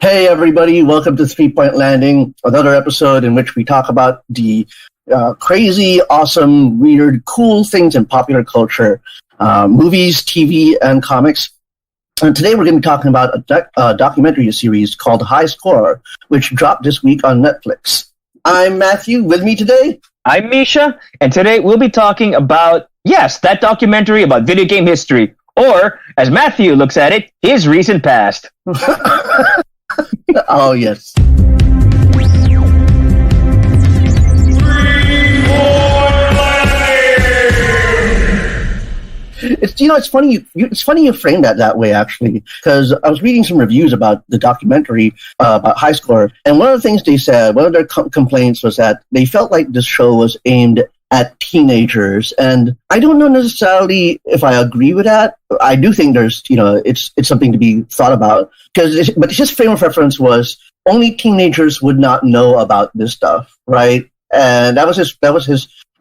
Hey everybody, welcome to 3 Point Landing, another episode in which we talk about the crazy, awesome, weird, cool things in popular culture, movies, TV, and comics. And today we're going to be talking about a documentary series called High Score, which dropped this week on Netflix. I'm Matthew. With me today? I'm Misha, and today we'll be talking about, yes, that documentary about video game history, or, as Matthew looks at it, his recent past. Oh, yes. It's funny. It's funny you frame that way, actually, because I was reading some reviews about the documentary about High Score, and one of the things they said, one of their complaints was that they felt like this show was aimed at teenagers, and I don't know necessarily if I agree with that. I do think there's, it's something to be thought about, but his frame of reference was only teenagers would not know about this stuff, right? And that was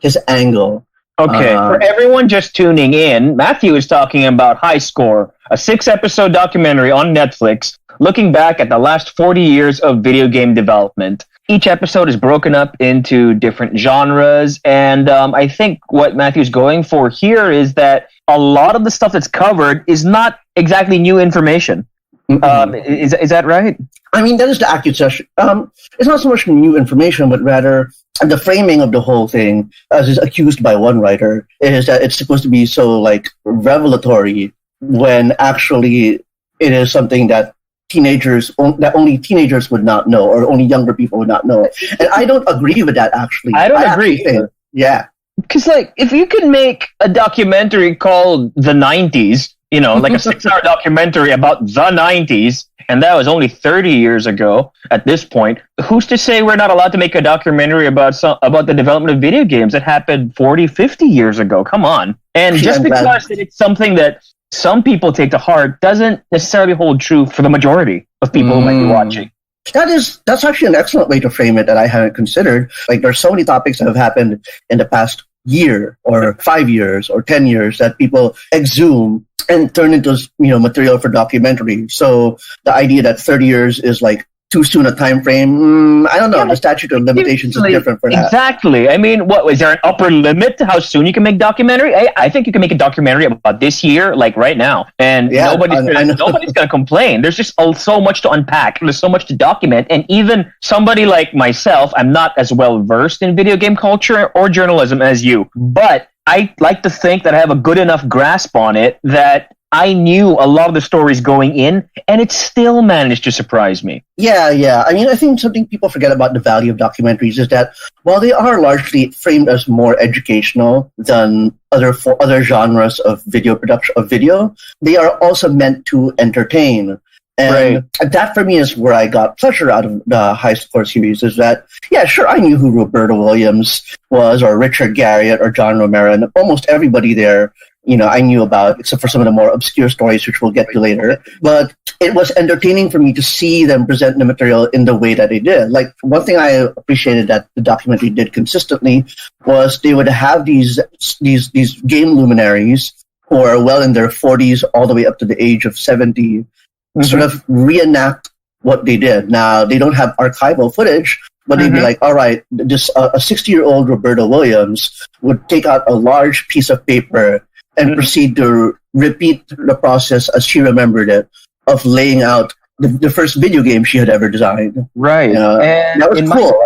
his angle. Okay, for everyone just tuning in, Matthew is talking about High Score, a 6-episode documentary on Netflix looking back at the last 40 years of video game development. Each episode is broken up into different genres, and I think what Matthew's going for here is that a lot of the stuff that's covered is not exactly new information. Mm-hmm. Is that right? I mean, that is the accusation. It's not so much new information, but rather the framing of the whole thing, as is accused by one writer, is that it's supposed to be so revelatory when actually it is something that only teenagers would not know, or only younger people would not know. And I don't agree with that, actually. I don't agree. Yeah. Because, if you could make a documentary called The 90s, like a 6-hour documentary about the 90s, and that was only 30 years ago at this point, who's to say we're not allowed to make a documentary about the development of video games that happened 40, 50 years ago? Come on. And just because it's something that some people take to heart doesn't necessarily hold true for the majority of people who might be watching. That's actually an excellent way to frame it that I hadn't considered. There's so many topics that have happened in the past year or 5 years or 10 years that people exhume and turn into material for documentary. So the idea that 30 years is too soon a time frame, I don't know. Yeah, the statute of limitations is different for that. Exactly. I mean, is there an upper limit to how soon you can make documentary? I think you can make a documentary about this year, right now, and nobody's going to complain. There's just so much to unpack. There's so much to document, and even somebody like myself, I'm not as well versed in video game culture or journalism as you, but I like to think that I have a good enough grasp on it that I knew a lot of the stories going in, and it still managed to surprise me. Yeah. I mean, I think something people forget about the value of documentaries is that while they are largely framed as more educational than other genres of video production, they are also meant to entertain. And that for me is where I got pleasure out of the High Score series, is that, yeah, sure, I knew who Roberto Williams was, or Richard Garriott, or John Romero, and almost everybody there, I knew about, except for some of the more obscure stories, which we'll get to later. But it was entertaining for me to see them present the material in the way that they did. One thing I appreciated that the documentary did consistently was they would have these game luminaries who are well in their 40s all the way up to the age of 70, sort of reenact what they did. Now, they don't have archival footage, but they'd be like, all right, this a 60-year-old Roberto Williams would take out a large piece of paper and proceed to repeat the process as she remembered it, of laying out the first video game she had ever designed. Right. And that was cool.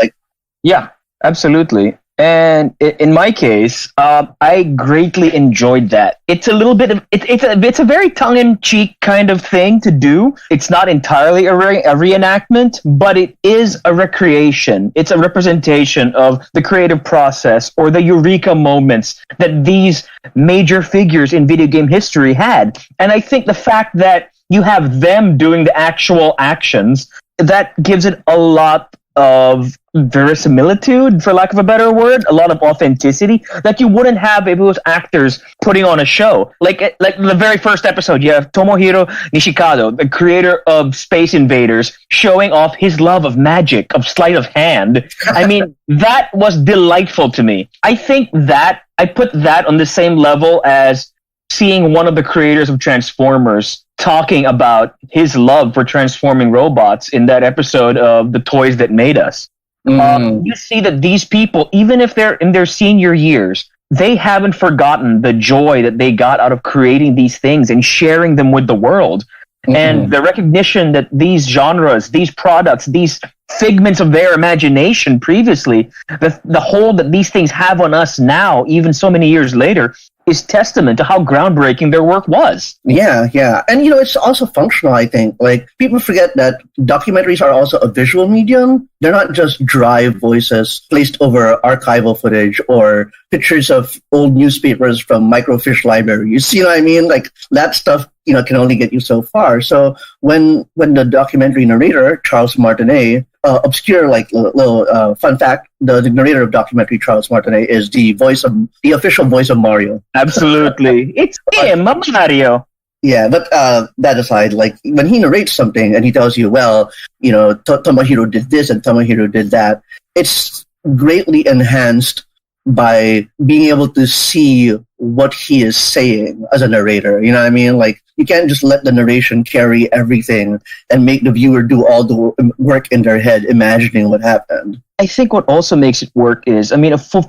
Yeah, absolutely. And in my case, I greatly enjoyed that. It's a little bit of it's a very tongue-in-cheek kind of thing to do. It's not entirely a reenactment, but it is a recreation. It's a representation of the creative process or the eureka moments that these major figures in video game history had. And I think the fact that you have them doing the actual actions, that gives it a lot of verisimilitude, for lack of a better word, a lot of authenticity that you wouldn't have if it was actors putting on a show. Like the very first episode, you have Tomohiro Nishikado, the creator of Space Invaders, showing off his love of magic, of sleight of hand. I mean, that was delightful to me. I think that I put that on the same level as seeing one of the creators of Transformers talking about his love for transforming robots in that episode of The Toys That Made Us. You see that these people, even if they're in their senior years, they haven't forgotten the joy that they got out of creating these things and sharing them with the world. And the recognition that these genres, these products, these figments of their imagination previously, the hold that these things have on us now, even so many years later, is testament to how groundbreaking their work was. Yeah. And, it's also functional, I think. Like, people forget that documentaries are also a visual medium. They're not just dry voices placed over archival footage or pictures of old newspapers from microfiche libraries. You know what I mean? Like, that stuff, can only get you so far. So when the documentary narrator, Charles Martinet, obscure, little fun fact, the narrator of documentary, Charles Martinet, is the official voice of Mario. Absolutely. It's him, Mario. Yeah, but that aside, like, when he narrates something and he tells you, well, Tomohiro did this and Tomohiro did that, it's greatly enhanced by being able to see what he is saying as a narrator. You know what I mean? Like, you can't just let the narration carry everything and make the viewer do all the work in their head imagining what happened. I think what also makes it work is,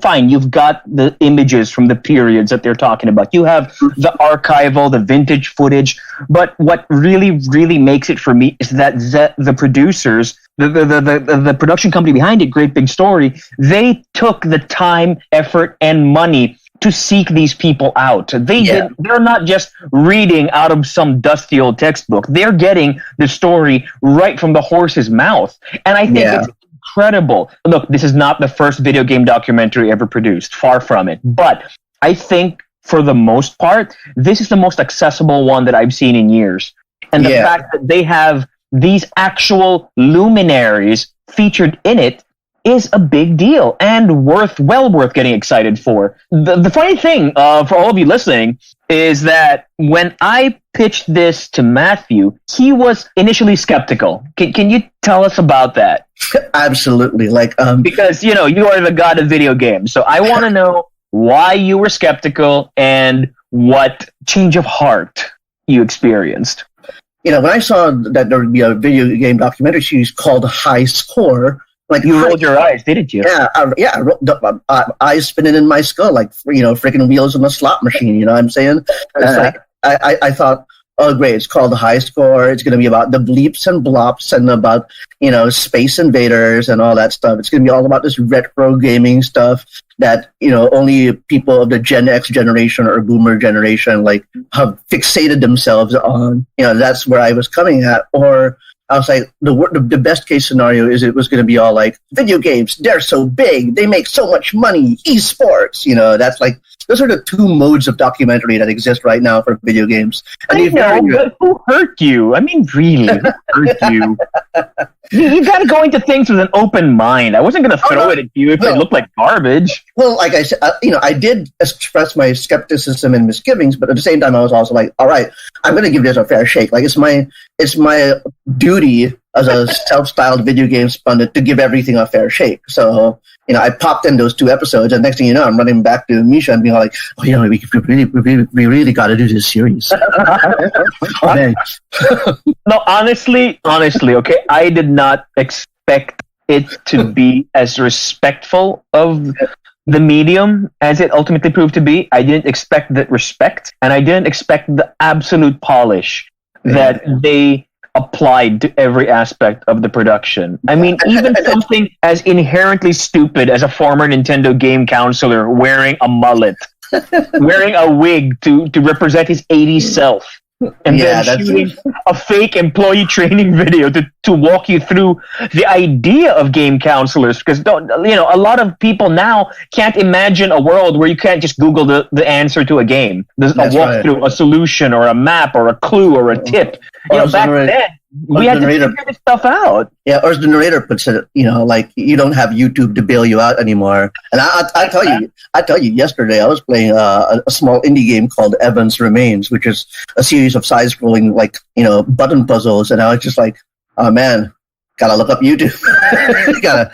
fine, you've got the images from the periods that they're talking about. You have the archival, the vintage footage. But what really, really makes it for me is that the producers, the production company behind it, Great Big Story, they took the time, effort, and money to seek these people out. They're not just reading out of some dusty old textbook. They're getting the story right from the horse's mouth. And I think it's incredible. Look, this is not the first video game documentary ever produced. Far from it. But I think, for the most part, this is the most accessible one that I've seen in years. And the fact that they have these actual luminaries featured in it is a big deal and well worth getting excited for. The funny thing, for all of you listening, is that when I pitched this to Matthew, he was initially skeptical. Can you tell us about that? Absolutely. Because, you are the god of video games. So I want to know why you were skeptical and what change of heart you experienced. When I saw that there would be a video game documentary series called High Score, like, you rolled your eyes, didn't you? Yeah. Eyes spinning in my skull like, freaking wheels on a slot machine. You know what I'm saying? It's like, I thought, oh, great, it's called High Score. It's going to be about the bleeps and blops and about, Space Invaders and all that stuff. It's going to be all about this retro gaming stuff that, only people of the Gen X generation or Boomer generation, like, have fixated themselves on. That's where I was coming at. Or I was like, the best case scenario is it was going to be all like, video games, they're so big, they make so much money, esports, that's like, those are the two modes of documentary that exist right now for video games. And but who hurt you? Really, who hurt you? You got to go into things with an open mind. I wasn't going to throw it at you if it looked like garbage. Well, like I said, I did express my skepticism and misgivings, but at the same time, I was also like, all right, I'm going to give this a fair shake. Like, it's my duty as a self-styled video games pundit to give everything a fair shake. So, I popped in those 2 episodes, and next thing you know, I'm running back to Misha and being like, oh, we really got to do this series. Okay. No, honestly, okay, I did not expect it to be as respectful of the medium as it ultimately proved to be. I didn't expect that respect, and I didn't expect the absolute polish that they applied to every aspect of the production. Even something as inherently stupid as a former Nintendo game counselor wearing a mullet, wearing a wig to represent his 80s self, and then shooting a fake employee training video to walk you through the idea of game counselors. Because a lot of people now can't imagine a world where you can't just Google the answer to a game. There's a walkthrough, a solution, or a map, or a clue, or a tip. Back then, we had to figure this stuff out. Yeah, or as the narrator puts it, like, you don't have YouTube to bail you out anymore. And I tell you, yesterday I was playing a small indie game called Evans Remains, which is a series of side-scrolling, like, button puzzles, and I was just like, oh man, gotta look up YouTube. You gotta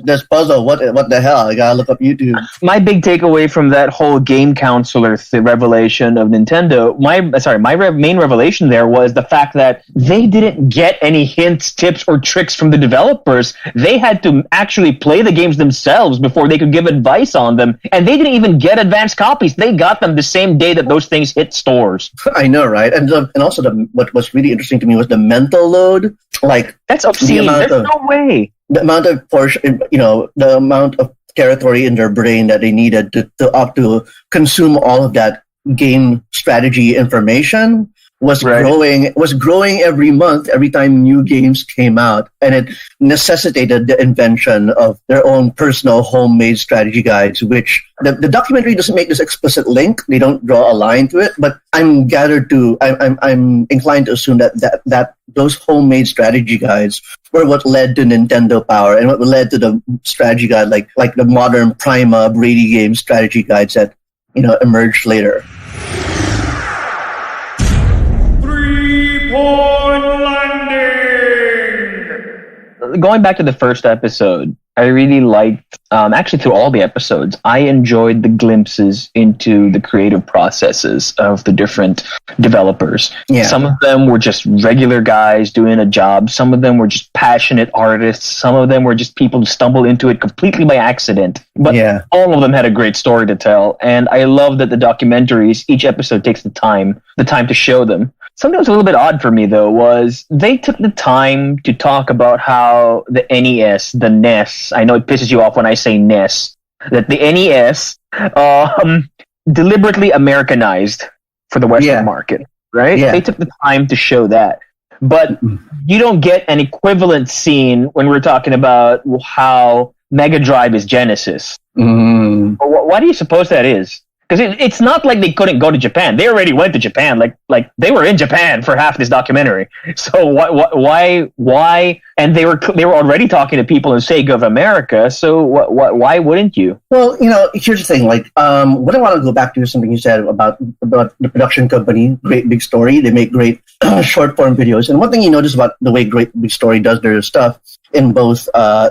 this puzzle. What the hell? I gotta look up YouTube. My big takeaway from that whole game counselor revelation of Nintendo, my main revelation there was the fact that they didn't get any hints, tips, or tricks from the developers. They had to actually play the games themselves before they could give advice on them, and they didn't even get advanced copies. They got them the same day that those things hit stores. I know, right? And also what was really interesting to me was the mental load. Like, that's obscene. There's no way. The amount of portion, the amount of territory in their brain that they needed to consume all of that game strategy information was growing every month, every time new games came out, and it necessitated the invention of their own personal homemade strategy guides, which the documentary doesn't make this explicit link. They don't draw a line to it, but I'm inclined to assume that those homemade strategy guides were what led to Nintendo Power and what led to the strategy guide, like the modern Prima Brady game strategy guides that emerged later. Going back to the first episode, I really liked, actually through all the episodes, I enjoyed the glimpses into the creative processes of the different developers. Yeah. Some of them were just regular guys doing a job. Some of them were just passionate artists. Some of them were just people who stumbled into it completely by accident. But all of them had a great story to tell. And I love that the documentaries, each episode takes the time to show them. Something that was a little bit odd for me, though, was they took the time to talk about how the NES, the NES, I know it pisses you off when I say NES, that the NES deliberately Americanized for the Western market, right? Yeah. They took the time to show that. But you don't get an equivalent scene when we're talking about how Mega Drive is Genesis. Why do you suppose that is? Because it's not like they couldn't go to Japan. They already went to Japan. Like they were in Japan for half this documentary. So why? And they were already talking to people in Sega of America. So why wouldn't you? Well, here's the thing. Like, what I want to go back to is something you said about the production company, Great Big Story. They make great short form videos. And one thing you notice about the way Great Big Story does their stuff in both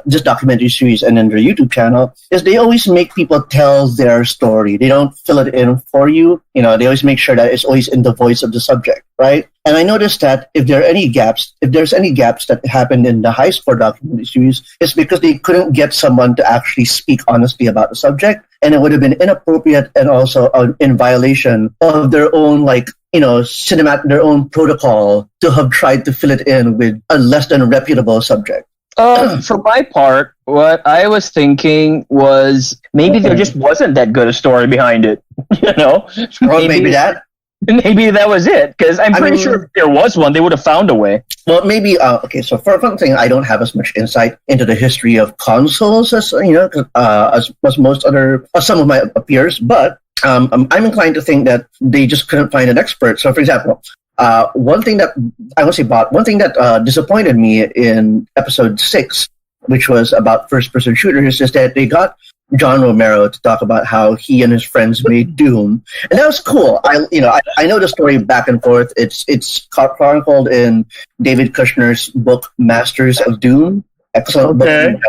this documentary series and in their YouTube channel is they always make people tell their story. They don't fill it in for you. They always make sure that it's always in the voice of the subject, right? And I noticed that if there's any gaps that happened in the High Score documentary series, it's because they couldn't get someone to actually speak honestly about the subject, and it would have been inappropriate and also in violation of their own their own protocol to have tried to fill it in with a less than reputable subject. For my part, what I was thinking was maybe there just wasn't that good a story behind it. Maybe that. Maybe that was it, because I'm pretty sure if there was one, they would have found a way. Well, maybe, okay, so for one thing, I don't have as much insight into the history of consoles as, as most other, some of my peers, but I'm inclined to think that they just couldn't find an expert. So, for example, one thing that disappointed me in episode 6, which was about first-person shooters, is that they got John Romero to talk about how he and his friends made Doom, and that was cool. I know the story back and forth. It's chronicled in David Kushner's book Masters of Doom. Excellent book.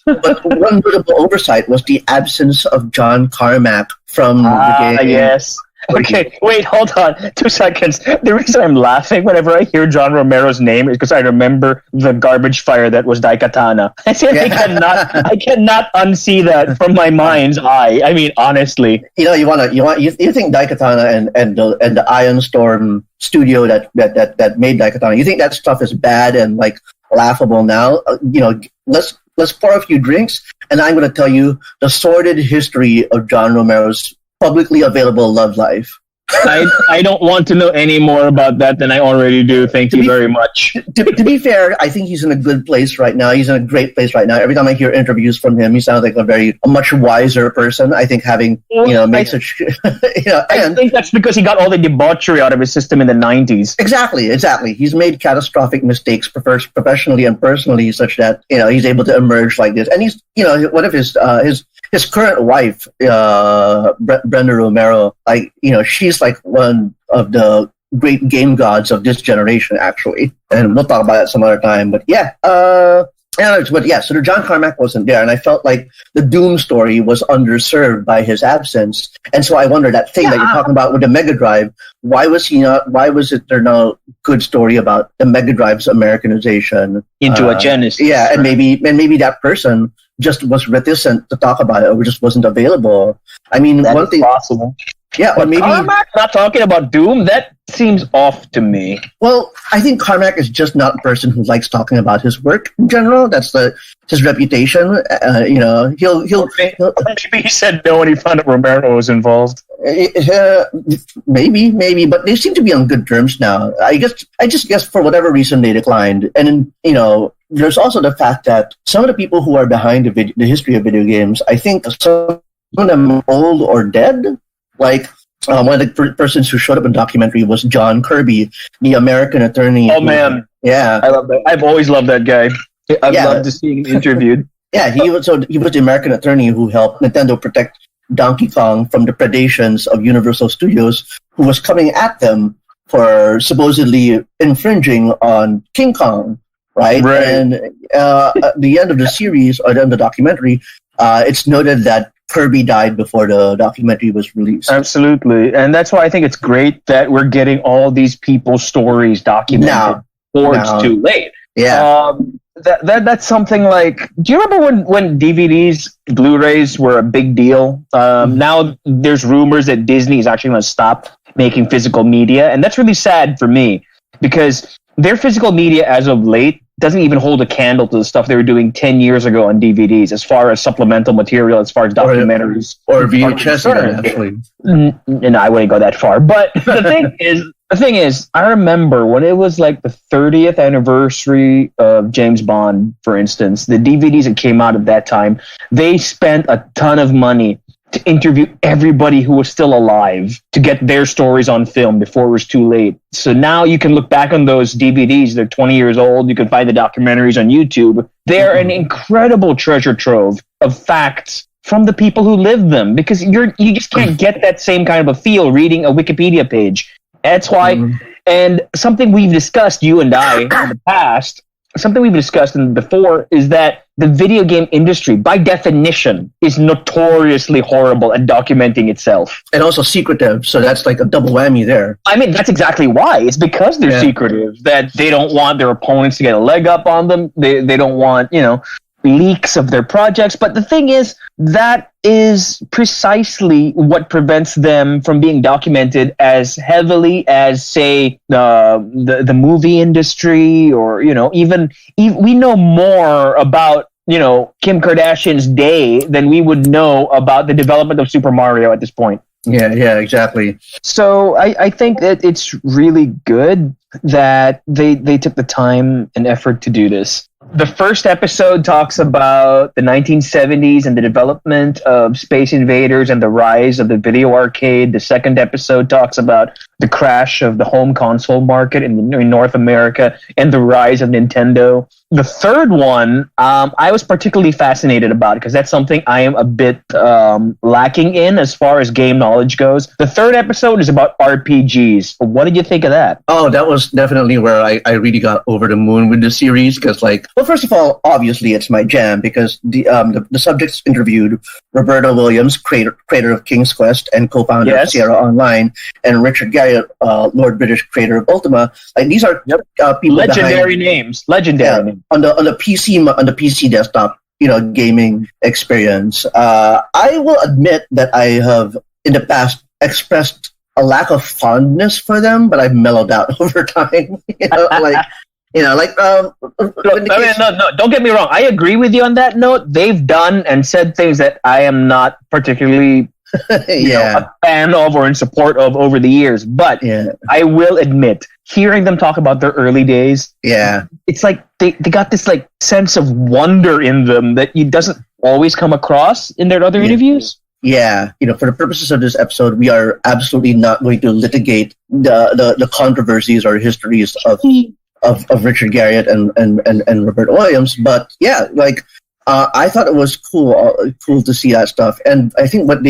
But one notable oversight was the absence of John Carmack from the game. Yes. Okay, wait, hold on. 2 seconds. The reason I'm laughing whenever I hear John Romero's name is because I remember the garbage fire that was Daikatana. I cannot unsee that from my mind's eye. I mean, honestly. You think Daikatana and the Ion Storm studio that made Daikatana, you think that stuff is bad and laughable now? Let's pour a few drinks, and I'm going to tell you the sordid history of John Romero's publicly available love life. I don't want to know any more about that than I already do. Thank you very much. To be fair, I think he's in a good place right now. He's in a great place right now. Every time I hear interviews from him, he sounds like a much wiser person. I think makes such I think that's because he got all the debauchery out of his system in the 90s. Exactly. He's made catastrophic mistakes professionally and personally, such that he's able to emerge like this. And he's one of his current wife, Brenda Romero, she's like one of the great game gods of this generation, actually. And we'll talk about that some other time. But yeah, so the John Carmack wasn't there, and I felt like the Doom story was underserved by his absence. And so I wonder, that thing that you're talking about with the Mega Drive, why was there no good story about the Mega Drive's Americanization into a Genesis? Yeah, right. and maybe that person just was reticent to talk about it, or just wasn't available. I mean, that one is thing possible. Yeah, but or maybe Carmack not talking about Doom, that seems off to me. Well, I think Carmack is just not a person who likes talking about his work in general. That's his reputation. He'll maybe he said no when he found out Romero was involved. Maybe, but they seem to be on good terms now. I just guess for whatever reason they declined. And there's also the fact that some of the people who are behind the history of video games, I think some of them are old or dead. Like, one of the persons who showed up in the documentary was John Kirby, the American attorney. Oh, man. Yeah. I love that. I've always loved that guy. I've loved to see him interviewed. Yeah, he was the American attorney who helped Nintendo protect Donkey Kong from the predations of Universal Studios, who was coming at them for supposedly infringing on King Kong, right? And at the end of the series, or the end of the documentary, it's noted that Kirby died before the documentary was released. Absolutely. And that's why I think it's great that we're getting all these people's stories documented before it's too late. Yeah. That's something like, do you remember when DVDs, Blu-rays were a big deal? Now there's rumors that Disney is actually going to stop making physical media. And that's really sad for me, because their physical media as of late doesn't even hold a candle to the stuff they were doing 10 years ago on DVDs, as far as supplemental material, as far as documentaries. Or VHS, actually. And I wouldn't go that far. But the thing is, I remember when it was like the 30th anniversary of James Bond, for instance, the DVDs that came out at that time, they spent a ton of money to interview everybody who was still alive to get their stories on film before it was too late. So now you can look back on those DVDs. They're 20 years old. You can find the documentaries on YouTube. They're an incredible treasure trove of facts from the people who lived them, because you just can't get that same kind of a feel reading a Wikipedia page. That's why, and something we've discussed, you and I, in the past, something we've discussed before is that the video game industry, by definition, is notoriously horrible at documenting itself. And also secretive, so that's like a double whammy there. I mean, that's exactly why. It's because they're secretive, that they don't want their opponents to get a leg up on them. They don't want, leaks of their projects. But the thing is, that is precisely what prevents them from being documented as heavily as, say, the movie industry, or even we know more about Kim Kardashian's day than we would know about the development of Super Mario at this point. Yeah, exactly. So I think that it's really good that they took the time and effort to do this. The first episode talks about the 1970s and the development of Space Invaders and the rise of the video arcade. The second episode talks about the crash of the home console market in North America and the rise of Nintendo. The third one, I was particularly fascinated about, because that's something I am a bit lacking in as far as game knowledge goes. The third episode is about RPGs. What did you think of that? Oh, that was definitely where I really got over the moon with the series, because, well, first of all, obviously it's my jam, because the subjects interviewed Roberto Williams, creator of King's Quest and co-founder of Sierra Online, and Richard Garriott, Lord British, creator of Ultima. Like, these are people legendary names. On the PC desktop, gaming experience. I will admit that I have in the past expressed a lack of fondness for them, but I've mellowed out over time. No, don't get me wrong. I agree with you on that note. They've done and said things that I am not particularly a fan of or in support of over the years. But I will admit, hearing them talk about their early days, it's like they got this like sense of wonder in them that you doesn't always come across in their other interviews. Yeah, for the purposes of this episode, we are absolutely not going to litigate the controversies or histories of Richard Garriott and Roberto Williams, but I thought it was cool to see that stuff. And I think what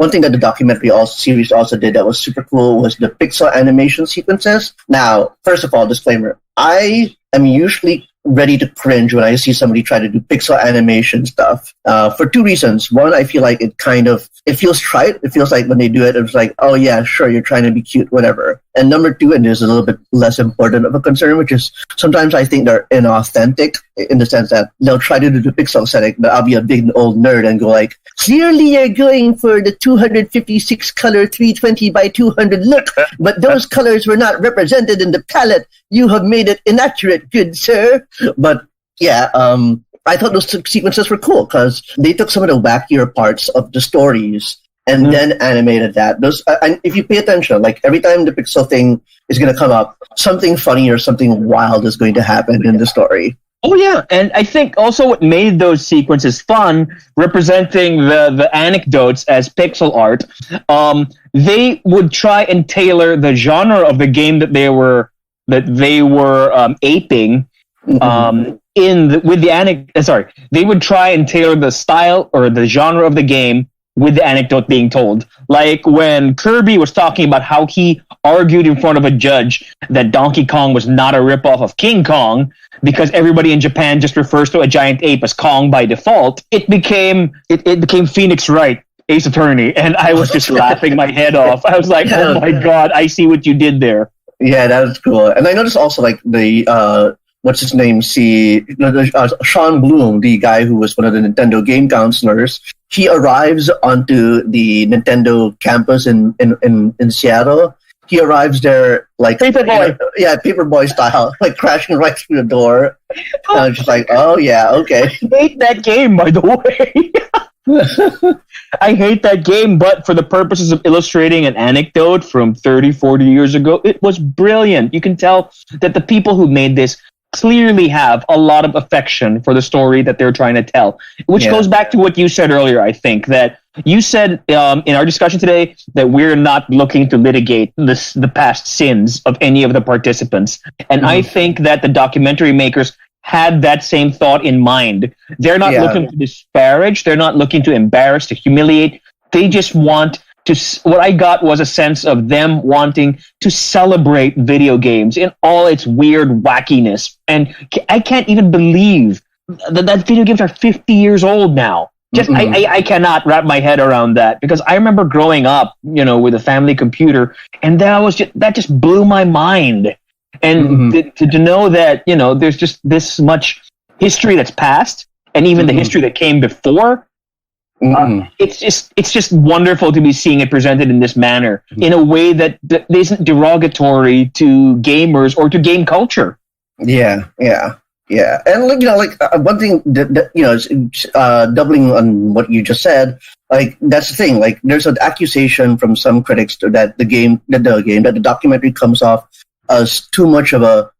one thing that the documentary series also did that was super cool was the pixel animation sequences. Now, first of all, disclaimer: I am usually ready to cringe when I see somebody try to do pixel animation stuff for two reasons. One, I feel like it feels trite. It feels like when they do it, it's like, oh yeah, sure, you're trying to be cute, whatever. And number two, and there's a little bit less important of a concern, which is sometimes I think they're inauthentic in the sense that they'll try to do the pixel aesthetic, but I'll be a big old nerd and go like, clearly you're going for the 256 color 320 by 200 look, but those colors were not represented in the palette. You have made it inaccurate, good sir. But yeah, I thought those sequences were cool because they took some of the wackier parts of the stories and then animated that. And if you pay attention, like every time the pixel thing is going to come up, something funny or something wild is going to happen in the story. Oh yeah, and I think also what made those sequences fun, representing the anecdotes as pixel art, they would try and tailor the genre of the game that they were aping. They would try and tailor the style or the genre of the game with the anecdote being told. Like when Kirby was talking about how he argued in front of a judge that Donkey Kong was not a ripoff of King Kong because everybody in Japan just refers to a giant ape as Kong by default. It became Phoenix Wright, Ace Attorney, and I was just laughing my head off. I was like, oh my god, I see what you did there. Yeah, that was cool. And I noticed also like the what's his name? Sean Bloom, the guy who was one of the Nintendo game counselors. He arrives onto the Nintendo campus in Seattle. He arrives there like Paperboy. Paperboy style, like crashing right through the door. And I was just like, oh yeah, okay. I hate that game, by the way. I hate that game, but for the purposes of illustrating an anecdote from 30, 40 years ago, it was brilliant. You can tell that the people who made this clearly have a lot of affection for the story that they're trying to tell, which goes back to what you said earlier. I think that you said in our discussion today that we're not looking to litigate the past sins of any of the participants. And I think that the documentary makers had that same thought in mind. They're not looking to disparage. They're not looking to embarrass, to humiliate. They just want to. What I got was a sense of them wanting to celebrate video games in all its weird wackiness. And I can't even believe that video games are 50 years old now. I cannot wrap my head around that because I remember growing up, with a family computer, and that just blew my mind. And to know that, there's just this much history that's passed, and even the history that came before, it's just wonderful to be seeing it presented in this manner, in a way that isn't derogatory to gamers or to game culture. Yeah. And one thing that doubling on what you just said, like that's the thing. Like there's an accusation from some critics that the documentary comes off as too much of a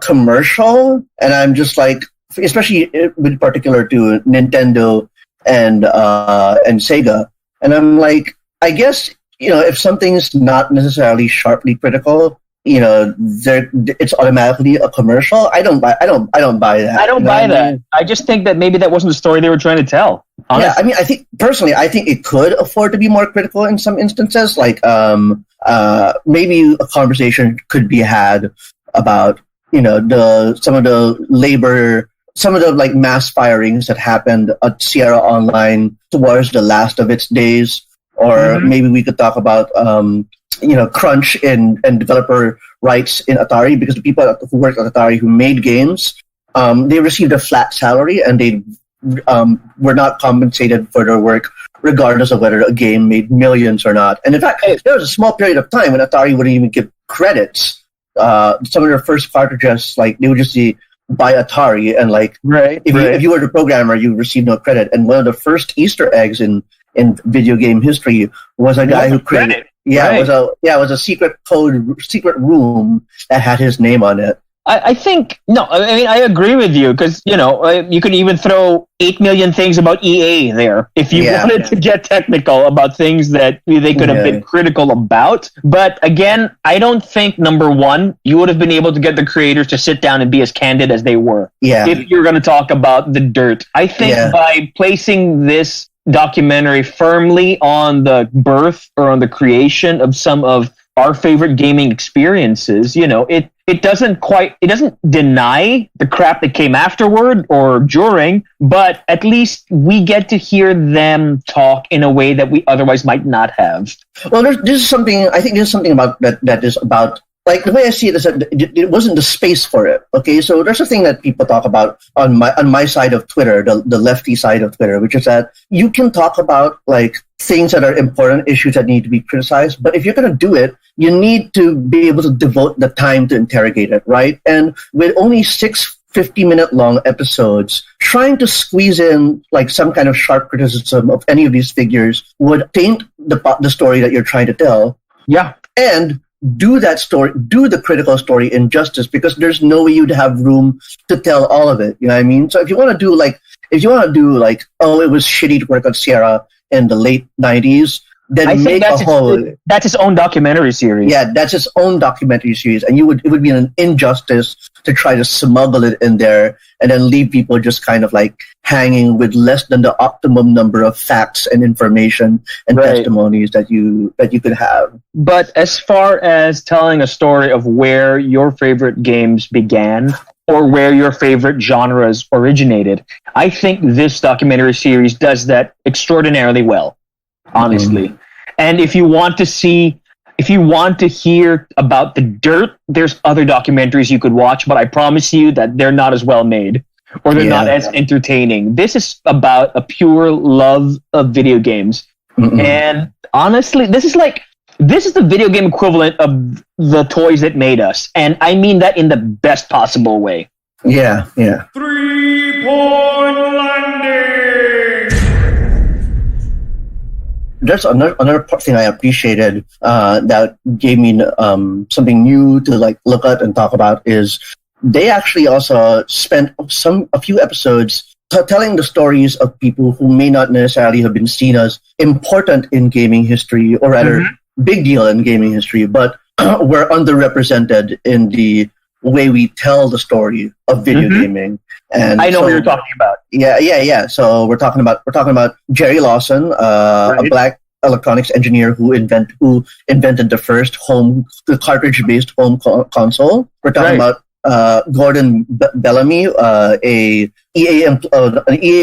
commercial, and I'm just like, especially with particular to Nintendo and Sega, and I'm like, I guess if something's not necessarily sharply critical, it's automatically a commercial. I don't buy that. I don't buy that. I just think that maybe that wasn't the story they were trying to tell. Honestly. Yeah, I think it could afford to be more critical in some instances. Like, maybe a conversation could be had about, some of the mass firings that happened at Sierra Online towards the last of its days, or maybe we could talk about, crunch and developer rights in Atari, because the people who worked at Atari who made games, they received a flat salary and they were not compensated for their work, regardless of whether a game made millions or not. And in fact, there was a small period of time when Atari wouldn't even give credits. Some of their first cartridges, like they would just say, by Atari, and like if you were the programmer, you received no credit. And one of the first Easter eggs in video game history was a guy who created. It was a secret room that had his name on it. I think, I agree with you, because, you could even throw 8 million things about EA there if you wanted to get technical about things that they could have been critical about. But again, I don't think, number one, you would have been able to get the creators to sit down and be as candid as they were. Yeah. If you're going to talk about the dirt. I think by placing this documentary firmly on the birth or on the creation of some of our favorite gaming experiences. It doesn't deny the crap that came afterward or during, but at least we get to hear them talk in a way that we otherwise might not have. Well, this is something, I think there's something about that is about, like, the way I see it is that it wasn't the space for it. Okay, so there's a thing that people talk about on my side of Twitter, the lefty side of Twitter, which is that you can talk about like things that are important, issues that need to be criticized, but if you're going to do it, you need to be able to devote the time to interrogate it, right? And with only 6 50-minute long episodes, trying to squeeze in like some kind of sharp criticism of any of these figures would taint the story that you're trying to tell. Yeah, and do the critical story injustice, because there's no way you'd have room to tell all of it. You know what I mean? So if you want to do like, oh, it was shitty to work on Sierra in the late 90s, then that's its own documentary series. Yeah, that's its own documentary series, and it would be an injustice to try to smuggle it in there and then leave people just kind of like hanging with less than the optimum number of facts and information and testimonies that you could have. But as far as telling a story of where your favorite games began or where your favorite genres originated, I think this documentary series does that extraordinarily well. Honestly. And if you want to hear about the dirt, there's other documentaries you could watch, but I promise you that they're not as well made or they're not as entertaining. This is about a pure love of video games. And honestly, this is the video game equivalent of the toys that made us. And I mean that in the best possible way. Yeah. 3-point landing. There's another thing I appreciated that gave me something new to like look at and talk about is they actually also spent a few episodes telling the stories of people who may not necessarily have been seen as important in gaming history, or rather big deal in gaming history, but were underrepresented in the way we tell the story of video gaming. And I know what you're talking about. Yeah. So we're talking about Jerry Lawson, a black electronics engineer who invented the cartridge-based home console. We're talking about Gordon Bellamy, an EA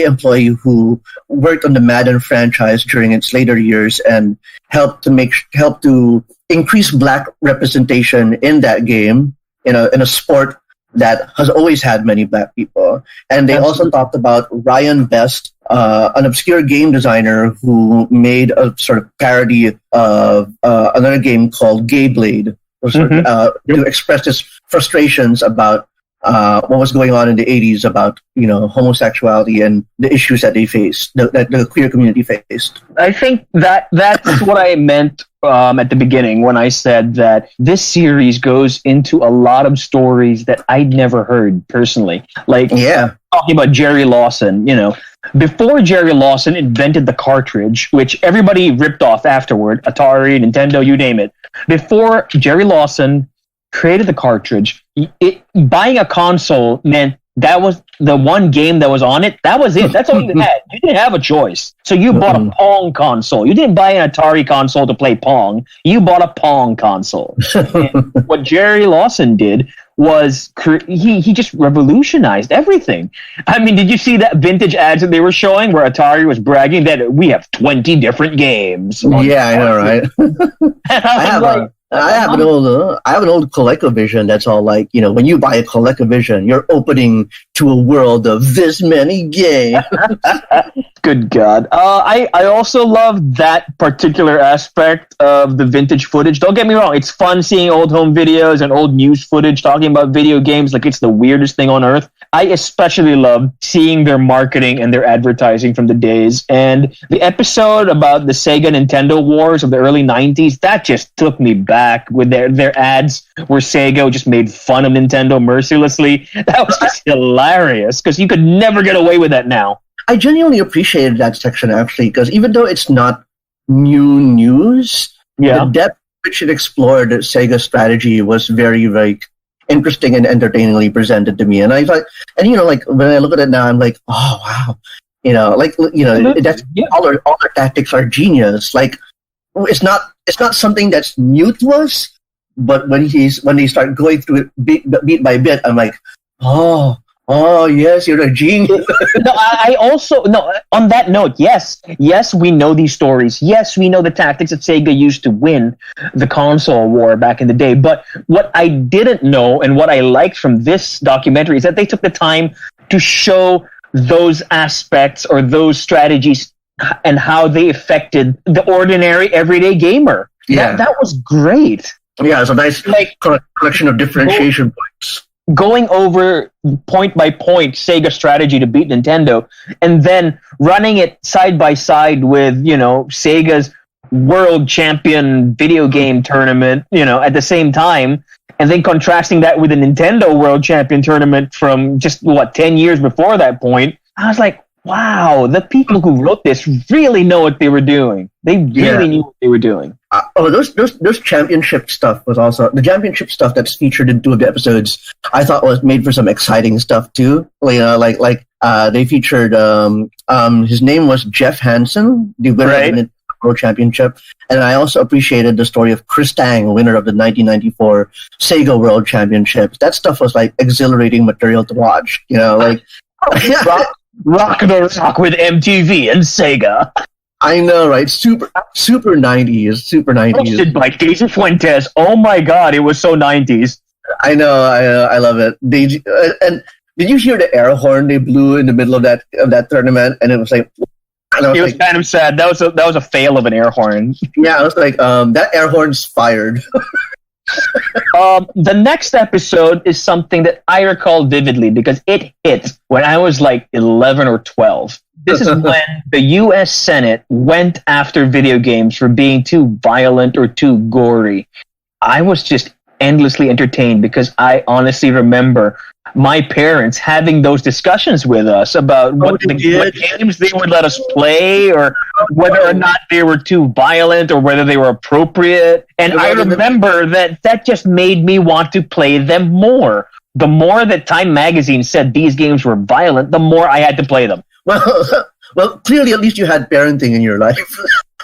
employee who worked on the Madden franchise during its later years and helped to increase black representation in that game in a sport that has always had many black people. And they also talked about Ryan Best, an obscure game designer who made a sort of parody of another game called Gay Blade, to express his frustrations about what was going on in the 80s about, homosexuality and the issues that they faced, that the queer community faced. I think that's what I meant at the beginning when I said that this series goes into a lot of stories that I'd never heard personally. Like, talking about Jerry Lawson, before Jerry Lawson invented the cartridge, which everybody ripped off afterward, Atari, Nintendo, you name it. Before Jerry Lawson created the cartridge, buying a console meant that was the one game that was on it. That was it. That's all you had. You didn't have a choice. So you bought a Pong console. You didn't buy an Atari console to play Pong. You bought a Pong console. And what Jerry Lawson did was he just revolutionized everything. I mean, did you see that vintage ads that they were showing where Atari was bragging that we have 20 different games? Yeah, I know, right? I have an old ColecoVision that's all like, when you buy a ColecoVision, you're opening to a world of this many games. Good God. I also love that particular aspect of the vintage footage. Don't get me wrong. It's fun seeing old home videos and old news footage talking about video games like it's the weirdest thing on earth. I especially love seeing their marketing and their advertising from the days. And the episode about the Sega Nintendo wars of the early 90s, that just took me back with their ads where Sega just made fun of Nintendo mercilessly. That was just hilarious because you could never get away with that now. I genuinely appreciated that section, actually, because even though it's not new news, the depth which it explored Sega's strategy was very, very interesting and entertainingly presented to me. And I thought, when I look at it now, I'm like, oh, wow. That's all their tactics are genius. Like it's not something that's new to us, but when they start going through it bit by bit, I'm like, oh yes, you're a genius. No, I also on that note, yes, we know these stories. Yes, we know the tactics that Sega used to win the console war back in the day. But what I didn't know and what I liked from this documentary is that they took the time to show those aspects or those strategies and how they affected the ordinary everyday gamer. Yeah, that was great. Yeah, it's a nice collection of differentiation points. Going over point by point Sega strategy to beat Nintendo, and then running it side by side with, Sega's world champion video game tournament, at the same time, and then contrasting that with the Nintendo world champion tournament from just 10 years before that point. I was like, wow, the people who wrote this really know what they were doing. They really knew what they were doing. Those championship stuff was also the championship stuff that's featured in 2 of the episodes. I thought was made for some exciting stuff too. They featured his name was Jeff Hansen, the winner of the World Championship, and I also appreciated the story of Chris Tang, winner of the 1994 Sega World Championship. That stuff was like exhilarating material to watch. Rock the rock with MTV and Sega. I know, right? Super 90s. Super 90s. Hosted by Casey Fuentes. Oh my god, it was so 90s. I know. I love it. And did you hear the air horn they blew in the middle of that tournament? And it was like, it was kind of sad. That was a fail of an air horn. Yeah, I was like, that air horn's fired. The next episode is something that I recall vividly because it hit when I was like 11 or 12. This is when the U.S. Senate went after video games for being too violent or too gory. I was just endlessly entertained because I honestly remember my parents having those discussions with us about what games they would let us play or whether or not they were too violent or whether they were appropriate. And I remember that just made me want to play them more. The more that Time Magazine said these games were violent, the more I had to play them. Well, clearly at least you had parenting in your life.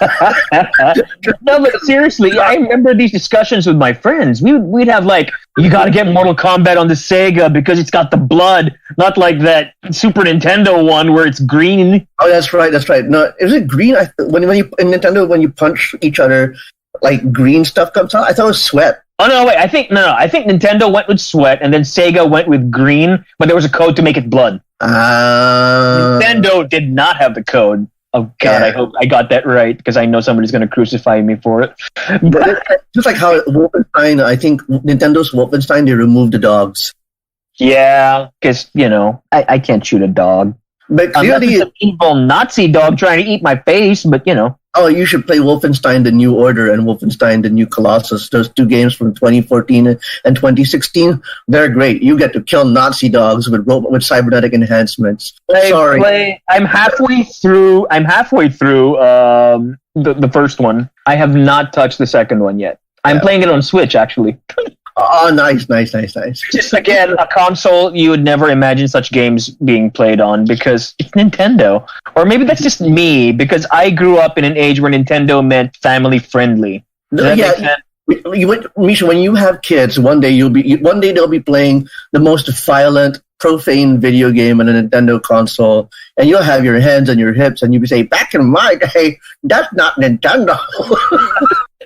No, but seriously, I remember these discussions with my friends. We'd have like, you got to get Mortal Kombat on the Sega because it's got the blood, not like that Super Nintendo one where it's green. Oh, that's right. No, is it green? When you in Nintendo, when you punch each other, like green stuff comes out. I thought it was sweat. Oh no, wait. I think Nintendo went with sweat, and then Sega went with green, but there was a code to make it blood. Nintendo did not have the code. Oh God, yeah. I hope I got that right because I know somebody's going to crucify me for it. Just like how Wolfenstein, I think Nintendo's Wolfenstein, they removed the dogs. Yeah, because I can't shoot a dog. But clearly, it's an evil Nazi dog trying to eat my face. But Oh, you should play Wolfenstein: The New Order and Wolfenstein: The New Colossus. Those 2 games from 2014 and 2016. They're great. You get to kill Nazi dogs with cybernetic enhancements. I'm halfway through. The first one. I have not touched the second one yet. I'm playing it on Switch, actually. Oh, nice. Just again, a console you would never imagine such games being played on because it's Nintendo. Or maybe that's just me because I grew up in an age where Nintendo meant family friendly. Misha, when you have kids, one day they'll be playing the most violent, profane video game on a Nintendo console, and you'll have your hands on your hips, and you'll be saying, "Back in my day, that's not Nintendo."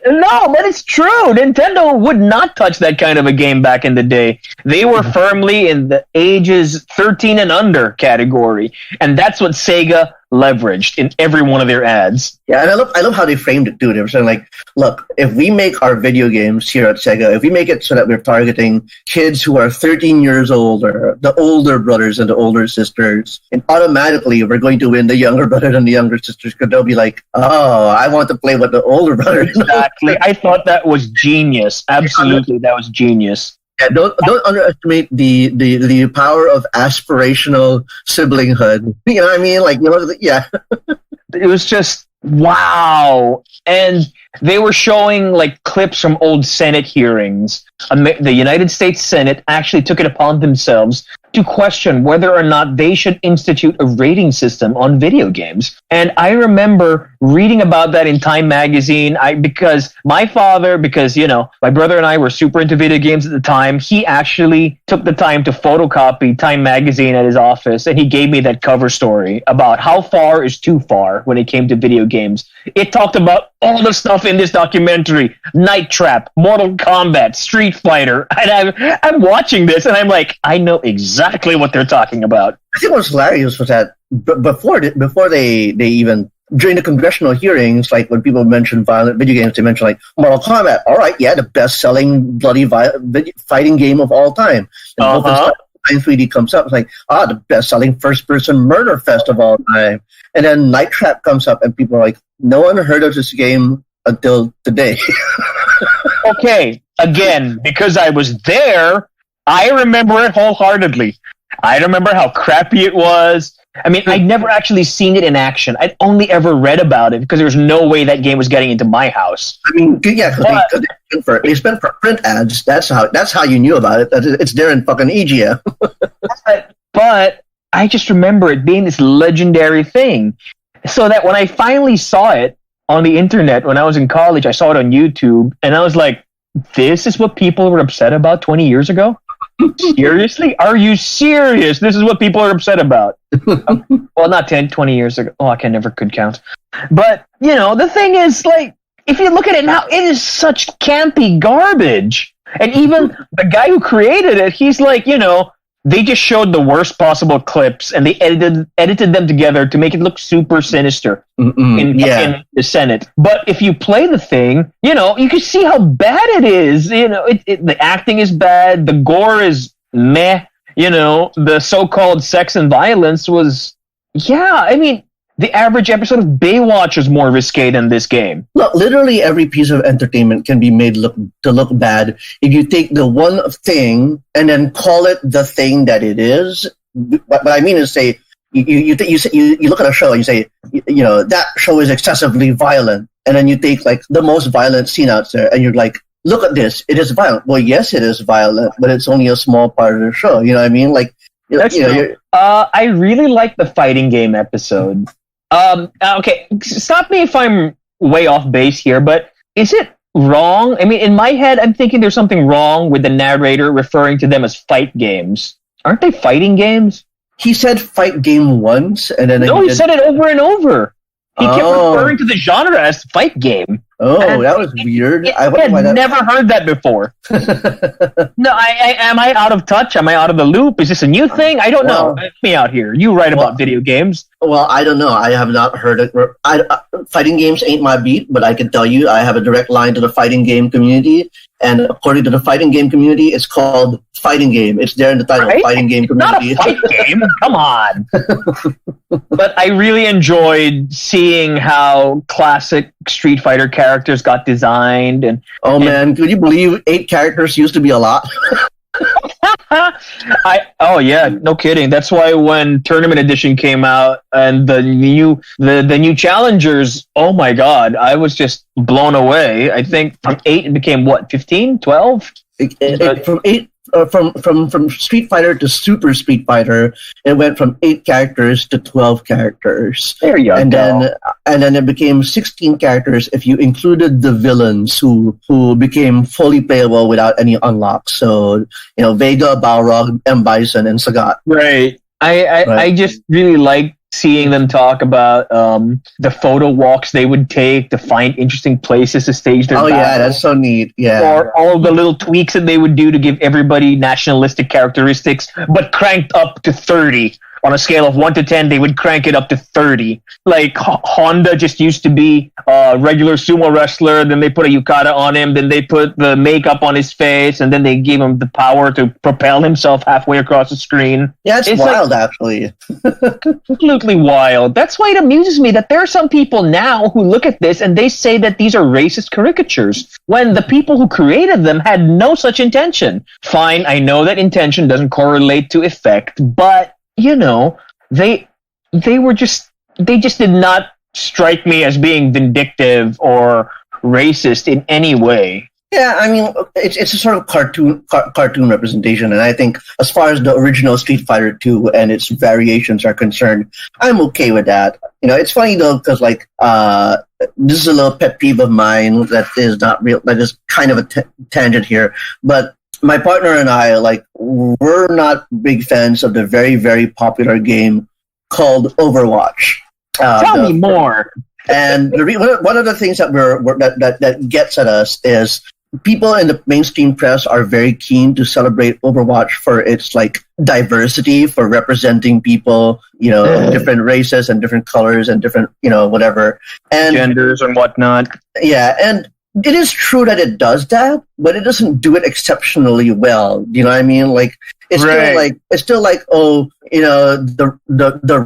No, but it's true. Nintendo would not touch that kind of a game back in the day. They were firmly in the ages 13 and under category, and that's what Sega leveraged in every one of their ads. Yeah, and I love how they framed it too. They were saying like, look, if we make our video games here at Sega, if we make it so that we're targeting kids who are 13 years older, the older brothers and the older sisters, and automatically we're going to win the younger brothers and the younger sisters because they'll be like, oh, I want to play with the older brothers. Exactly. I thought that was genius. Absolutely, that was genius. Yeah, don't underestimate the power of aspirational siblinghood. You know what I mean? Like, yeah. It was just wow. And they were showing like clips from old Senate hearings. The United States Senate actually took it upon themselves to question whether or not they should institute a rating system on video games. And I remember reading about that in Time magazine. Because my father, my brother and I were super into video games at the time, he actually took the time to photocopy Time magazine at his office, and he gave me that cover story about how far is too far when it came to video games. It talked about all the stuff in this documentary: Night Trap, Mortal Kombat, Street Fighter. And I'm watching this, and I'm like, I know exactly what they're talking about. I think what's hilarious was that before they even, during the congressional hearings, like when people mention violent video games, they mention like Mortal Kombat. All right, yeah, the best-selling bloody fighting game of all time. And Wolfenstein 3D comes up, it's like, the best-selling first-person murder fest of all time. And then Night Trap comes up, and people are like, no one heard of this game until today. Okay, again, because I was there, I remember it wholeheartedly. I remember how crappy it was. I mean, I'd never actually seen it in action. I'd only ever read about it because there was no way that game was getting into my house. I mean, yeah, because they spent for print ads. That's how you knew about it. It's there in fucking EGA. But I just remember it being this legendary thing. So that when I finally saw it on the internet when I was in college, I saw it on YouTube, and I was like, this is what people were upset about 20 years ago? Seriously? Are you serious? This is what people are upset about. Well, not 10, 20 years ago. Oh, I can never could count. But, the thing is, like, if you look at it now, it is such campy garbage. And even the guy who created it, he's like, they just showed the worst possible clips, and they edited them together to make it look super sinister in the Senate. But if you play the thing, you can see how bad it is. The acting is bad, the gore is meh. The so-called sex and violence was, the average episode of Baywatch is more risque than this game. Look, literally every piece of entertainment can be made to look bad if you take the one thing and then call it the thing that it is. What I mean is, say you look at a show and you say, that show is excessively violent, and then you take like the most violent scene out there, and you're like, look at this, it is violent. Well, yes, it is violent, but it's only a small part of the show. You know what I mean? Like, that's true. I really like the fighting game episode. Okay, stop me if I'm way off base here, but is it wrong? I mean, in my head, I'm thinking there's something wrong with the narrator referring to them as fight games. Aren't they fighting games? He said fight game once, and then... No, he said it over and over. He kept referring to the genre as fight game. Oh, that was weird. I had never heard that before. No, am I out of touch? Am I out of the loop? Is this a new thing? I don't know. Help me out here. You write about video games. Well, I don't know. I have not heard it. Fighting games ain't my beat, but I can tell you I have a direct line to the fighting game community. And according to the fighting game community, it's called fighting game. It's there in the title, right? Fighting game community. Not a fight game. Come on. But I really enjoyed seeing how classic Street Fighter characters got designed. Man, could you believe 8 characters used to be a lot? No kidding. That's why when Tournament Edition came out and the new challengers, oh my god, I was just blown away. I think from 8 it became what, 15, 12? From 8 from Street Fighter to Super Street Fighter, it went from 8 characters to 12 characters. There you go. And then it became 16 characters if you included the villains who became fully playable without any unlocks. So, Vega, Balrog, M. Bison, and Sagat. Right. I just really like seeing them talk about the photo walks they would take to find interesting places to stage their battle. Yeah, that's so neat. Yeah. Or all the little tweaks that they would do to give everybody nationalistic characteristics, but cranked up to 30. On a scale of 1 to 10, they would crank it up to 30. Like, Honda just used to be a regular sumo wrestler, then they put a yukata on him, then they put the makeup on his face, and then they gave him the power to propel himself halfway across the screen. Yeah, it's wild, actually. Completely wild. That's why it amuses me that there are some people now who look at this and they say that these are racist caricatures, when the people who created them had no such intention. Fine, I know that intention doesn't correlate to effect, but they just did not strike me as being vindictive or racist in any way. Yeah, I mean, it's a sort of cartoon representation, and I think as far as the original Street Fighter 2 and its variations are concerned, I'm okay with that. It's funny though because this is a little pet peeve of mine that is not real. That is kind of a tangent here, but my partner and I we're not big fans of the very very popular game called Overwatch. Tell me more. And one of the things that that gets at us is people in the mainstream press are very keen to celebrate Overwatch for its diversity, for representing people, of different races and different colors and different, whatever, and genders and whatnot. Yeah, and it is true that it does that, but it doesn't do it exceptionally well. Do you know what I mean? It's still the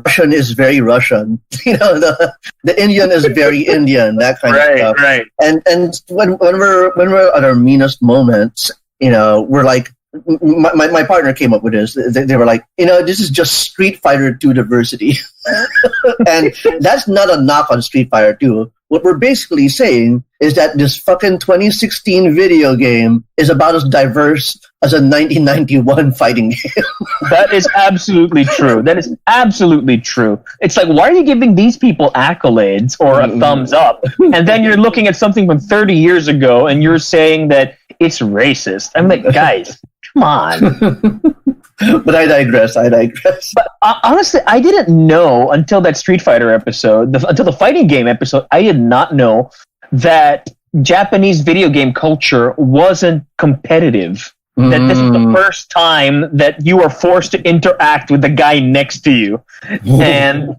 Russian is very Russian. The Indian is very Indian. That kind of stuff. Right. And when we're at our meanest moments, we're like, my partner came up with this. They were like, this is just Street Fighter 2 diversity, and that's not a knock on Street Fighter 2. What we're basically saying is that this fucking 2016 video game is about as diverse as a 1991 fighting game. That is absolutely true. It's like, why are you giving these people accolades or a thumbs up? And then you're looking at something from 30 years ago and you're saying that it's racist. I'm like, guys, come on. But I digress. But honestly, I didn't know until that Street Fighter episode, until the fighting game episode, I did not know that Japanese video game culture wasn't competitive. That this is the first time that you are forced to interact with the guy next to you. And,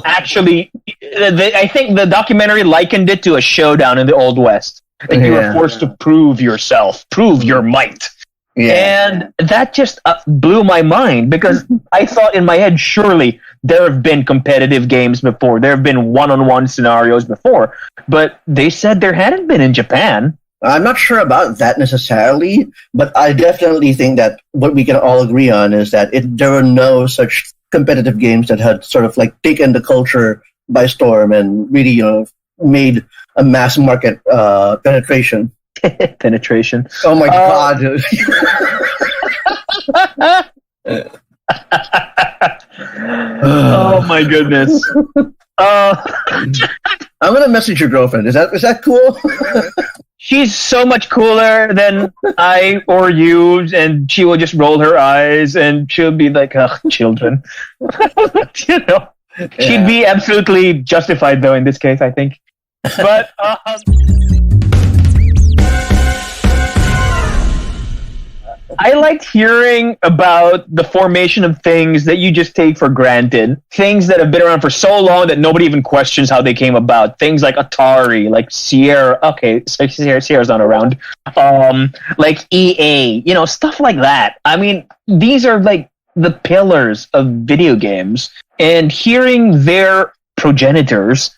actually, I think the documentary likened it to a showdown in the Old West. That you were forced to prove yourself, prove your might. Yeah. And that just blew my mind because I thought in my head, surely there have been competitive games before. There have been one-on-one scenarios before. But they said there hadn't been in Japan. I'm not sure about that necessarily, but I definitely think that what we can all agree on is that there were no such competitive games that had sort of taken the culture by storm and really, made a mass market penetration. Penetration. Oh my god. Oh my goodness. I'm gonna message your girlfriend. Is that cool? She's so much cooler than I or you, and she will just roll her eyes and she'll be like, "Oh, children." She'd be absolutely justified though in this case, I think. But I liked hearing about the formation of things that you just take for granted. Things that have been around for so long that nobody even questions how they came about. Things like Atari, like Sierra. Okay, so Sierra's not around. Like EA, stuff like that. I mean, these are the pillars of video games. And hearing their progenitors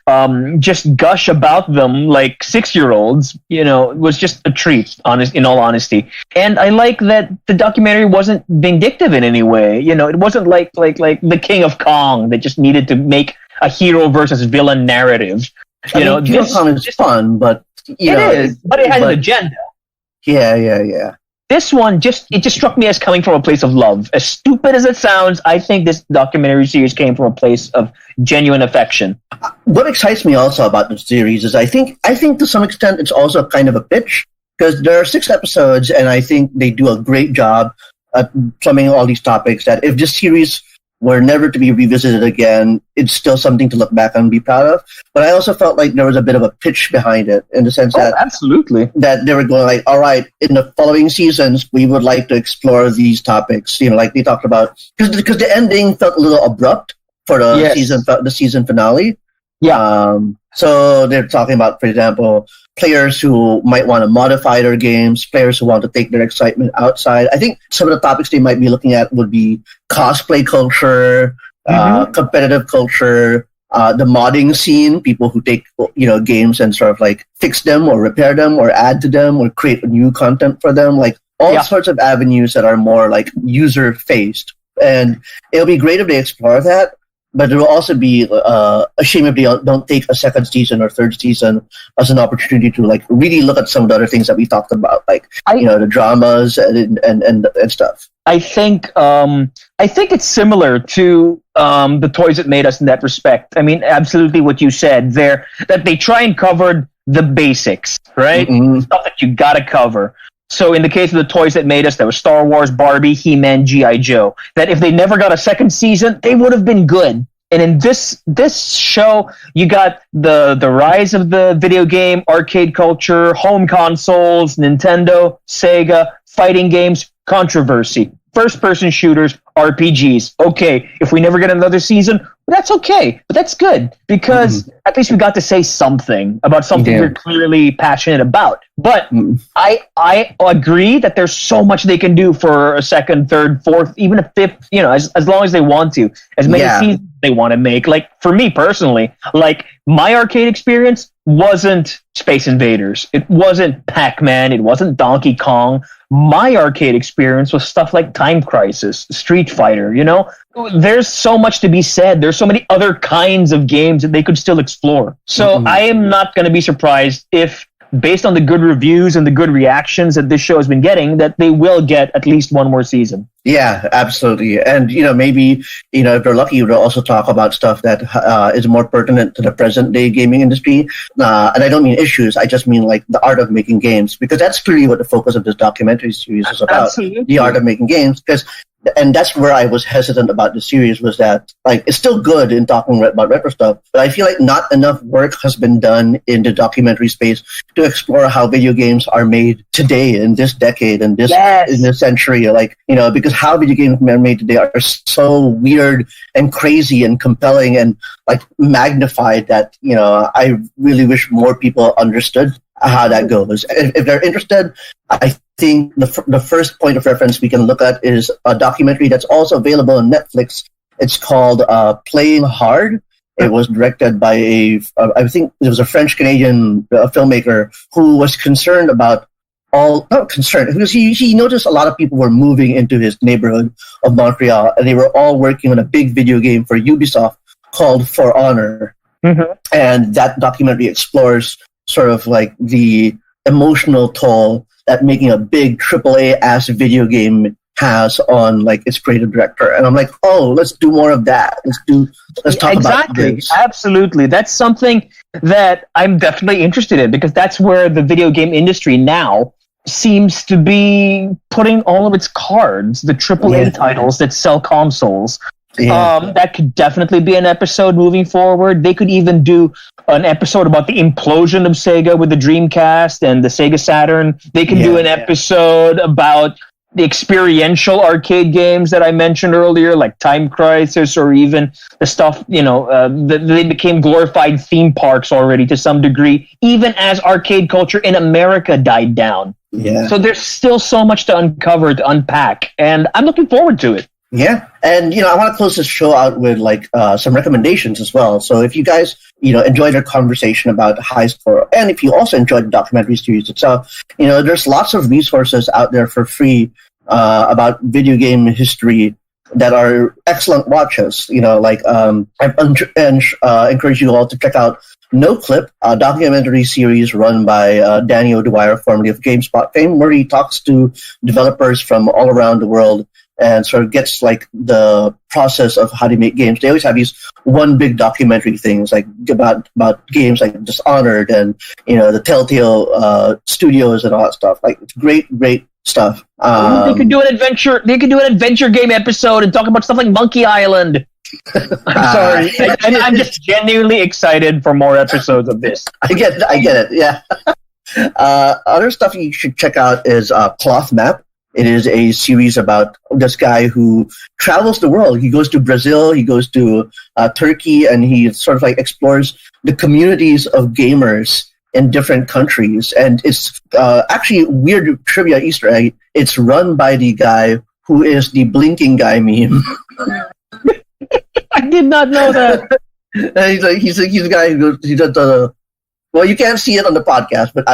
just gush about them like 6-year-olds, was just a treat, in all honesty. And I like that the documentary wasn't vindictive in any way. It wasn't like the King of Kong that just needed to make a hero versus villain narrative. King of Kong is fun, but it has an agenda. Yeah. This one just struck me as coming from a place of love. As stupid as it sounds, I think this documentary series came from a place of genuine affection. What excites me also about the series is I think to some extent it's also kind of a pitch, because there are 6 episodes and I think they do a great job at plumbing all these topics that if this series were never to be revisited again, it's still something to look back and be proud of. But I also felt like there was a bit of a pitch behind it in the sense that absolutely, that they were going all right, in the following seasons, we would like to explore these topics. Like they talked about, because the ending felt a little abrupt for the season finale. Yeah. So they're talking about, for example, players who might want to modify their games, players who want to take their excitement outside. I think some of the topics they might be looking at would be cosplay culture, competitive culture, the modding scene, people who take games and sort of fix them or repair them or add to them or create new content for them, all sorts of avenues that are more user faced. And it'll be great if they explore that. but it will also be a shame if they don't take a second season or third season as an opportunity to like really look at some of the other things that we talked about, like the dramas and stuff. I think it's similar to the Toys That Made Us in that respect. I mean, absolutely what you said there, that they try and covered the basics, right? Mm-hmm. Stuff that you gotta cover. So in the case of the Toys That Made Us, there was Star Wars, Barbie, He-Man, G.I. Joe. That if they never got a second season, they would have been good. And in this show, you got the rise of the video game, arcade culture, home consoles, Nintendo, Sega, fighting games, controversy, first-person shooters, RPGs. Okay, if we never get another season, that's okay, but that's good because at least we got to say something about something we're clearly passionate about. But I agree that there's so much they can do for a second, third, fourth, even a fifth, as long as they want to, as many seasons they want to make. Like, for me personally, like, my arcade experience wasn't Space Invaders. It wasn't Pac-Man. It wasn't Donkey Kong. My arcade experience was stuff like Time Crisis, Street Fighter, There's so much to be said. There's so many other kinds of games that they could still explore. So I am not going to be surprised if, based on the good reviews and the good reactions that this show has been getting, that they will get at least one more season. Yeah, absolutely. And, maybe, if they're lucky, they'll also talk about stuff that is more pertinent to the present day gaming industry. And I don't mean issues. I just mean like the art of making games, because that's clearly what the focus of this documentary series is about. Absolutely. The art of making games. And that's where I was hesitant about the series, was that, like, it's still good in talking about retro stuff, but I feel like not enough work has been done in the documentary space to explore how video games are made today, in this decade, in this century. Like, because how video games are made today are so weird and crazy and compelling and, like, magnified that, I really wish more people understood how that goes. If they're interested, I think the first point of reference we can look at is a documentary that's also available on Netflix. It's called Playing Hard. It was directed by I think it was a French-Canadian filmmaker who was concerned about not concerned, because he noticed a lot of people were moving into his neighborhood of Montreal, and they were all working on a big video game for Ubisoft called For Honor. Mm-hmm. And that documentary explores sort of like the emotional toll that making a big AAA ass video game has on like its creative director. And I'm like, oh, let's do more of that. Let's talk about this. Absolutely. That's something that I'm definitely interested in, because that's where the video game industry now seems to be putting all of its cards, the AAA titles that sell consoles. Yeah. That could definitely be an episode moving forward. They could even do an episode about the implosion of Sega with the Dreamcast and the Sega Saturn. They can do an episode about the experiential arcade games that I mentioned earlier, like Time Crisis, or even the stuff, they became glorified theme parks already to some degree, even as arcade culture in America died down. Yeah. So there's still so much to uncover, to unpack, and I'm looking forward to it. Yeah, and I want to close this show out with like some recommendations as well. So if you guys enjoyed our conversation about High Score, and if you also enjoyed the documentary series itself, there's lots of resources out there for free about video game history that are excellent watches. I encourage you all to check out No Clip, a documentary series run by Danny O'Dwyer, formerly of GameSpot fame, where he talks to developers from all around the world and sort of gets like the process of how to make games. They always have these one big documentary things like about games like Dishonored and the Telltale Studios and all that stuff. Like, it's great stuff. They could do an adventure. They could do an adventure game episode and talk about stuff like Monkey Island. I'm sorry. I'm just genuinely excited for more episodes of this. I get it. Yeah. Other stuff you should check out is Cloth Map. It is a series about this guy who travels the world. He goes to Brazil, he goes to Turkey, and he sort of like explores the communities of gamers in different countries. And it's actually weird trivia Easter egg. It's run by the guy who is the blinking guy meme. I did not know that. And he's the guy who goes, he does well, you can't see it on the podcast, but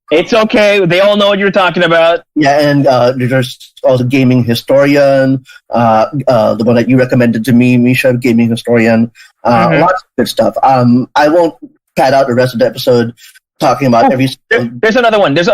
It's okay. They all know what you're talking about. Yeah, and there's also Gaming Historian, the one that you recommended to me, Misha, Gaming Historian. Lots of good stuff. I won't cut out the rest of the episode talking about every. There's another one. There's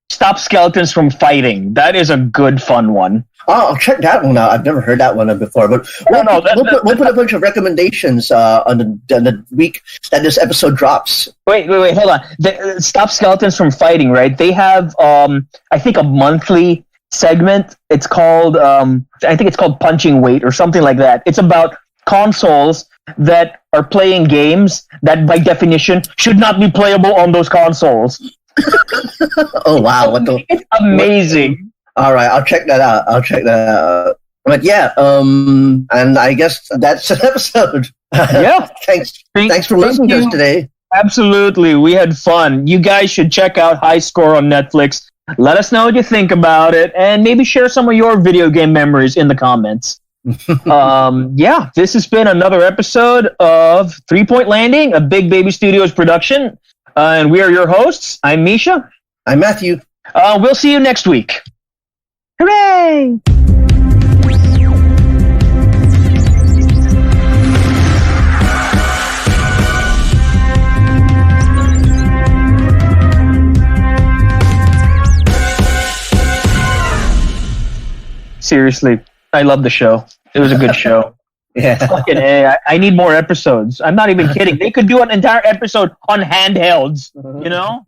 Stop Skeletons from Fighting. That is a good, fun one. Oh, I'll check that one out. I've never heard that one before. But we'll put a bunch of recommendations on the week that this episode drops. Wait, hold on. Stop Skeletons from Fighting, right? They have, I think, a monthly segment. It's called, I think it's called Punching Weight or something like that. It's about consoles that are playing games that, by definition, should not be playable on those consoles. Oh, wow. It's amazing. All right, I'll check that out. But yeah, and I guess that's an episode. Yeah. Thanks for listening to us today. Absolutely. We had fun. You guys should check out High Score on Netflix. Let us know what you think about it, and maybe share some of your video game memories in the comments. Yeah, this has been another episode of 3 Point Landing, a Big Baby Studios production. And we are your hosts. I'm Misha. I'm Matthew. We'll see you next week. Hooray! Seriously, I love the show. It was a good show. Yeah. Fucking A. I need more episodes. I'm not even kidding. They could do an entire episode on handhelds, you know?